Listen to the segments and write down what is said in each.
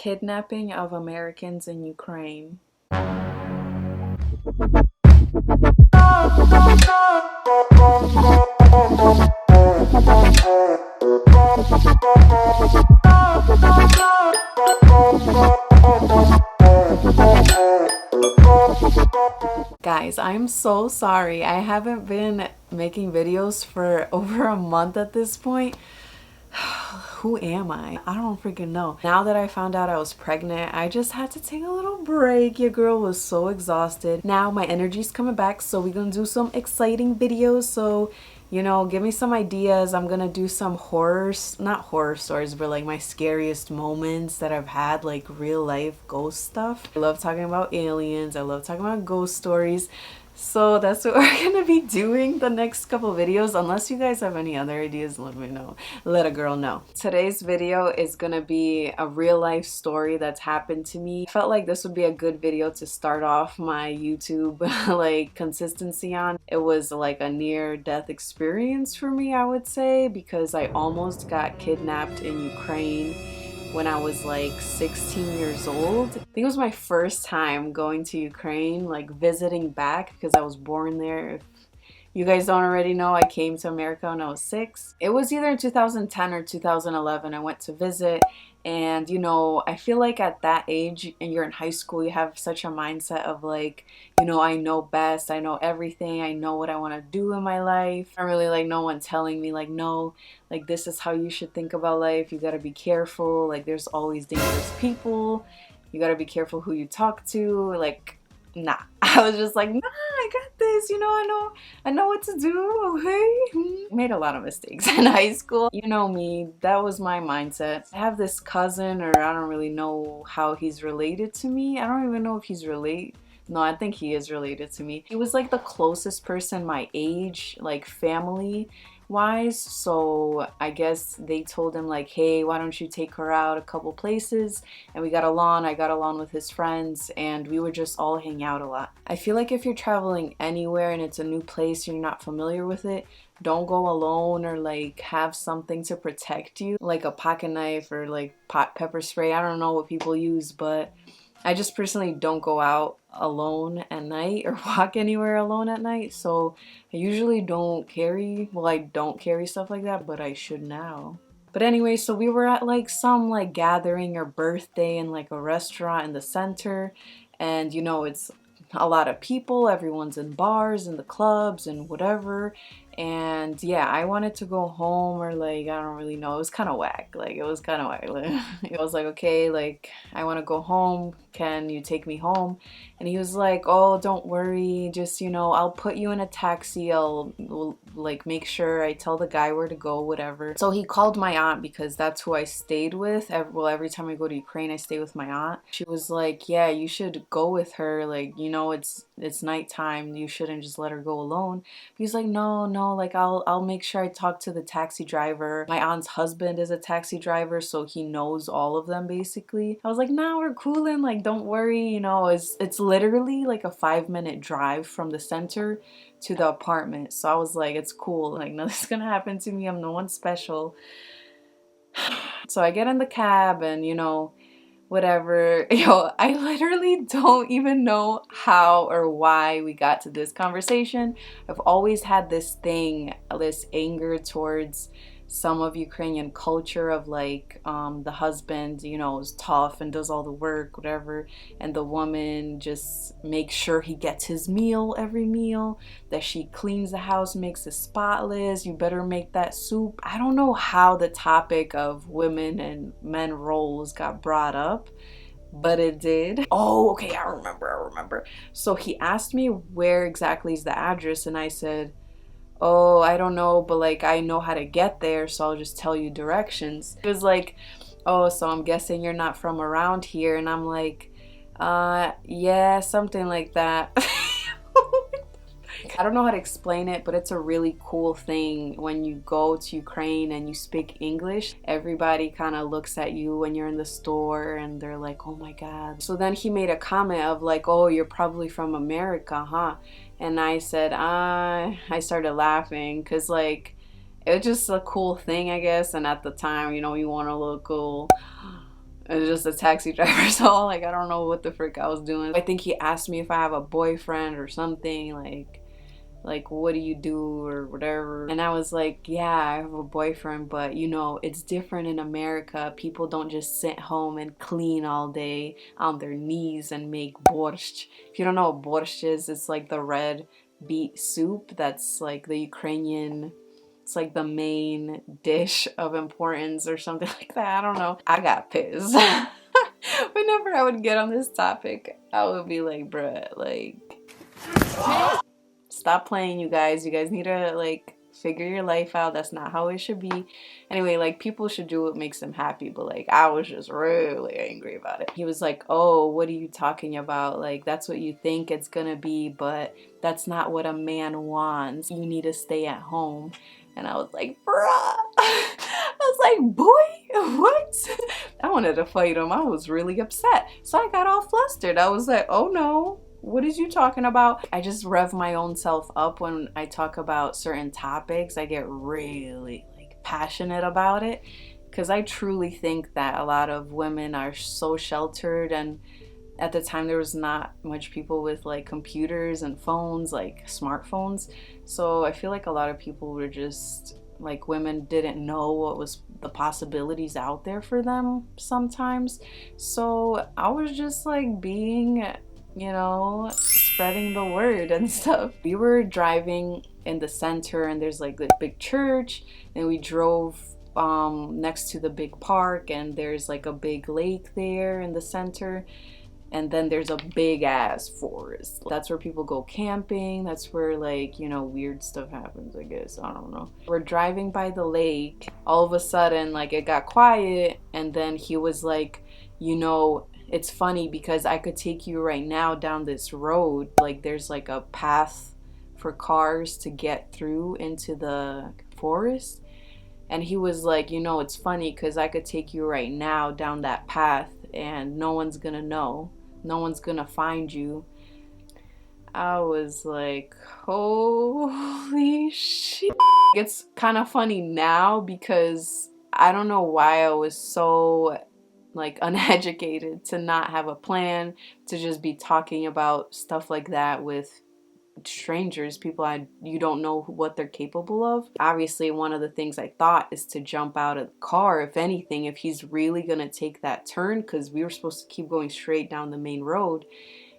Kidnapping of Americans in Ukraine. Guys, I'm so sorry. I haven't been making videos for over a month at this point. Who am I? I don't freaking know. Now that I found out I was pregnant, I just had to take a little break. Your girl was so exhausted. Now my energy's coming back, so we're gonna do some exciting videos. So, you know, give me some ideas. I'm gonna do some not horror stories, but like my scariest moments that I've had, like real life ghost stuff. I love talking about aliens. I love talking about ghost stories. So that's what we're gonna be doing the next couple videos. Unless you guys have any other ideas, let me know. Let a girl know. Today's video is gonna be a real life story that's happened to me. I felt like this would be a good video to start off my YouTube like consistency on. It was like a near death experience for me, I would say, because I almost got kidnapped in Ukraine when I was like 16 years old. I think it was my first time going to Ukraine, like visiting back, because I was born there. If you guys don't already know, I came to America when I was 6. It was either in 2010 or 2011 I went to visit. And you know, I feel like at that age and you're in high school, you have such a mindset of like, you know, I know best, I know everything, I know what I want to do in my life. I don't really like no one telling me like, no, like this is how you should think about life. You got to be careful. Like there's always dangerous people. You got to be careful who you talk to. Like, nah. I was just like, nah, I got this, you know, I know what to do, okay? Made a lot of mistakes in high school. You know me, that was my mindset. I have this cousin, or I don't really know how he's related to me. I don't even know if he's related. No, I think he is related to me. He was like the closest person my age, like family wise. So I guess they told him like, hey, why don't you take her out a couple places? And we got along. I got along with his friends, and we would just all hang out a lot. I feel like if you're traveling anywhere and it's a new place, you're not familiar with it, don't go alone, or like have something to protect you, like a pocket knife or like pot pepper spray. I don't know what people use, but I just personally don't go out alone at night or walk anywhere alone at night. So I usually don't carry, well, I don't carry stuff like that, but I should now. But anyway, so we were at like some like gathering or birthday in like a restaurant in the center. And you know, it's a lot of people, everyone's in bars and the clubs and whatever. And yeah, I wanted to go home, or like, I don't really know, it was kind of whack. Like it was kind of whack. It was like, okay, like I want to go home, can you take me home? And he was like, oh, don't worry, just, you know, I'll put you in a taxi, I'll like make sure I tell the guy where to go, whatever. So he called my aunt, because that's who I stayed with. Every time I go to Ukraine, I stay with my aunt. She was like, yeah, you should go with her, like, you know, it's nighttime, you shouldn't just let her go alone. He's like, no, like I'll make sure I talk to the taxi driver. My aunt's husband is a taxi driver, so he knows all of them basically. I was like, nah, we're coolin', like don't worry, you know, it's literally like a 5-minute drive from the center to the apartment. So I was like, it's cool, like nothing's gonna happen to me, I'm no one special. So I get in the cab and, you know, whatever. Yo, I literally don't even know how or why we got to this conversation. I've always had this thing, this anger towards some of Ukrainian culture of like the husband, you know, is tough and does all the work, whatever, and the woman just makes sure he gets his meal every meal, that she cleans the house, makes it spotless, you better make that soup. I don't know how the topic of women and men roles got brought up, but it did. Oh, okay, I remember. So he asked me where exactly is the address, and I said, oh, I don't know, but like I know how to get there, so I'll just tell you directions. It was like, oh, so I'm guessing you're not from around here. And I'm like, yeah, something like that. I don't know how to explain it, but it's a really cool thing when you go to Ukraine and you speak English. Everybody kind of looks at you when you're in the store and they're like, oh my God. So then he made a comment of like, oh, you're probably from America, huh? And I said, I started laughing because like it was just a cool thing, I guess. And at the time, you know, you want to look cool. It was just a taxi driver, so like I don't know what the frick I was doing. I think he asked me if I have a boyfriend or something, like what do you do or whatever, and I was like, yeah, I have a boyfriend, but you know, it's different in America. People don't just sit home and clean all day on their knees and make borscht. If you don't know what borscht is, it's like the red beet soup that's like the Ukrainian, it's like the main dish of importance or something like that. I don't know. I got pissed. Whenever I would get on this topic, I would be like, bruh, like, stop playing, you guys. You guys need to like figure your life out. That's not how it should be. Anyway, like, people should do what makes them happy, but like I was just really angry about it. He was like, oh, what are you talking about? Like, that's what you think it's gonna be, but that's not what a man wants. You need to stay at home. And I was like, bruh. I was like, boy, what? I wanted to fight him. I was really upset. So I got all flustered. I was like, oh no. What is you talking about? I just rev my own self up when I talk about certain topics. I get really like passionate about it because I truly think that a lot of women are so sheltered, and at the time there was not much people with like computers and phones, like smartphones. So I feel like a lot of people were just like, women didn't know what was the possibilities out there for them sometimes. So I was just like being, you know, spreading the word and stuff. We were driving in the center and there's like this big church, and we drove next to the big park, and there's like a big lake there in the center, and then there's a big ass forest. That's where people go camping. That's where, like, you know, weird stuff happens, I guess. I don't know. We're driving by the lake. All of a sudden, like, it got quiet, and then he was like, you know, it's funny because I could take you right now down this road. Like, there's like a path for cars to get through into the forest. And he was like, you know, it's funny because I could take you right now down that path and no one's gonna know. No one's gonna find you. I was like, holy shit. It's kind of funny now because I don't know why I was so like uneducated to not have a plan, to just be talking about stuff like that with strangers, people you don't know what they're capable of. Obviously, one of the things I thought is to jump out of the car, if anything, if he's really gonna take that turn, because we were supposed to keep going straight down the main road.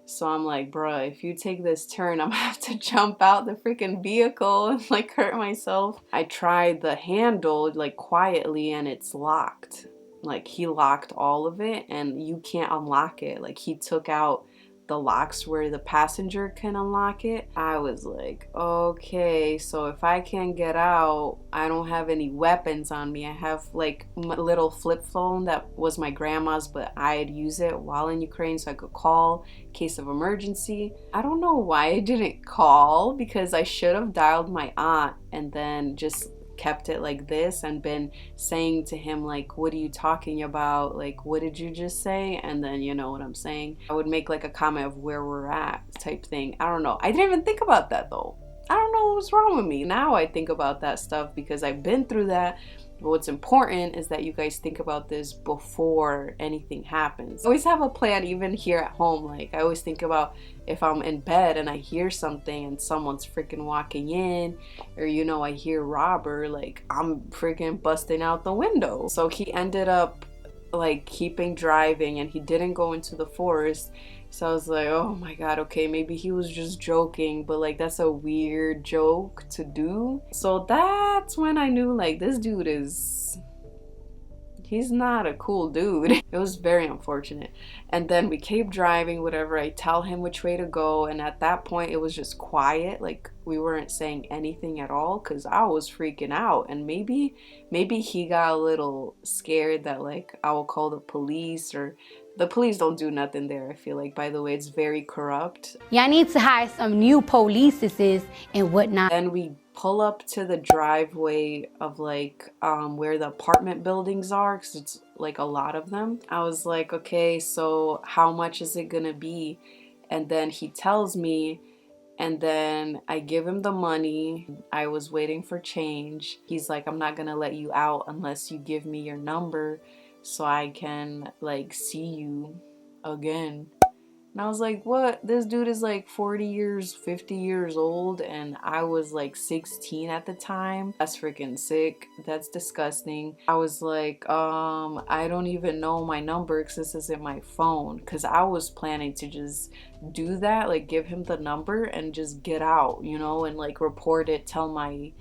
So I'm like, bruh, if you take this turn, I'm gonna have to jump out the freaking vehicle and like hurt myself. I tried the handle like quietly and it's locked. Like, he locked all of it and you can't unlock it. Like, he took out the locks where the passenger can unlock it. I was like, okay, so if I can't get out, I don't have any weapons on me. I have like my little flip phone that was my grandma's, but I'd use it while in Ukraine so I could call in case of emergency. I don't know why I didn't call, because I should have dialed my aunt and then just kept it like this and been saying to him like, what are you talking about, like what did you just say, and then you know what I'm saying. I would make like a comment of where we're at type thing. I don't know, I didn't even think about that though. I don't know what was wrong with me. Now I think about that stuff because I've been through that. But what's important is that you guys think about this before anything happens. I always have a plan, even here at home. Like, I always think about if I'm in bed and I hear something and someone's freaking walking in, or you know, I hear robber, like I'm freaking busting out the window. So he ended up like keeping driving and he didn't go into the forest. So I was like, oh my god, okay, maybe he was just joking, but like that's a weird joke to do. So that's when I knew like this dude he's not a cool dude. It was very unfortunate. And then we kept driving, whatever. I tell him which way to go, and at that point it was just quiet. Like, we weren't saying anything at all because I was freaking out. And maybe he got a little scared that like I will call the police, or the police don't do nothing there, I feel like. By the way, it's very corrupt. Y'all need to hire some new polices and whatnot. Then we pull up to the driveway of like where the apartment buildings are, because it's like a lot of them. I was like, okay, so how much is it gonna be? And then he tells me, and then I give him the money. I was waiting for change. He's like, I'm not gonna let you out unless you give me your number. so I can like see you again. And I was like, what? This dude is like 40 years, 50 years old, and I was like 16 at the time. That's freaking sick. That's disgusting. I was like, I don't even know my number because this isn't my phone. Because I was planning to just do that, like give him the number and just get out, you know, and like report it, tell my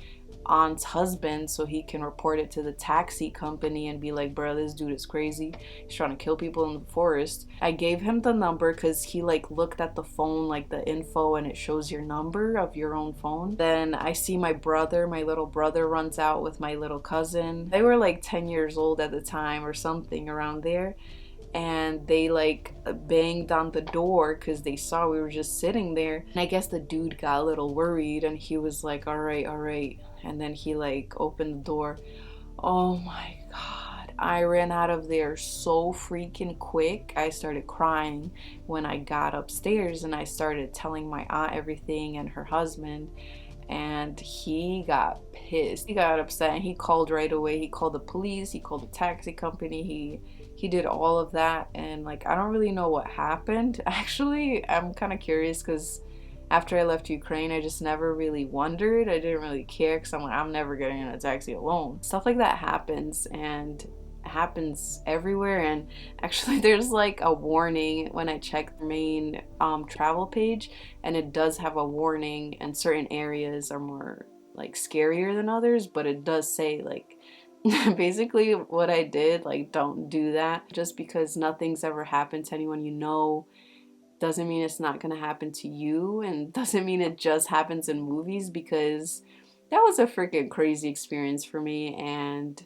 aunt's husband so he can report it to the taxi company and be like, bro, this dude is crazy, he's trying to kill people in the forest. I gave him the number because he like looked at the phone, like the info, and it shows your number of your own phone. Then I see my brother, my little brother runs out with my little cousin. They were like 10 years old at the time or something around there, and they like banged on the door because they saw we were just sitting there. And I guess the dude got a little worried and he was like, all right, and then he like opened the door. Oh my god, I ran out of there so freaking quick. I started crying when I got upstairs, and I started telling my aunt everything and her husband, and he got pissed. He got upset and he called right away. He called the police, he called the taxi company, he did all of that. And like, I don't really know what happened. Actually, I'm kind of curious because after I left Ukraine, I just never really wondered. I didn't really care because I'm like, I'm never getting in a taxi alone. Stuff like that happens, and happens everywhere. And actually there's like a warning when I check the main travel page, and it does have a warning, and certain areas are more like scarier than others, but it does say like basically what I did, like don't do that. Just because nothing's ever happened to anyone you know doesn't mean it's not gonna happen to you, and doesn't mean it just happens in movies, because that was a freaking crazy experience for me. And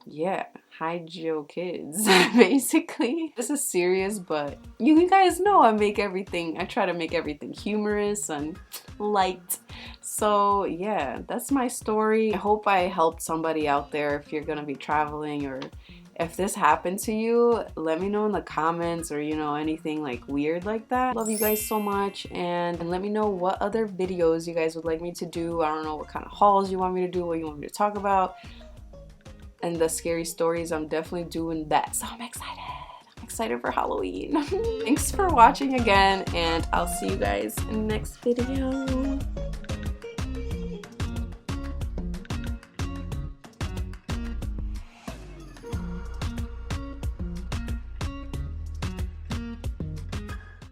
yeah, hide your kids basically. This is serious, but you guys know I try to make everything humorous and light. So yeah, that's my story. I hope I helped somebody out there. If you're gonna be traveling, or if this happened to you, let me know in the comments, or you know, anything like weird like that. Love you guys so much, and let me know what other videos you guys would like me to do. I don't know what kind of hauls you want me to do, what you want me to talk about. And the scary stories, I'm definitely doing that. So I'm excited. I'm excited for Halloween. Thanks for watching again, and I'll see you guys in the next video.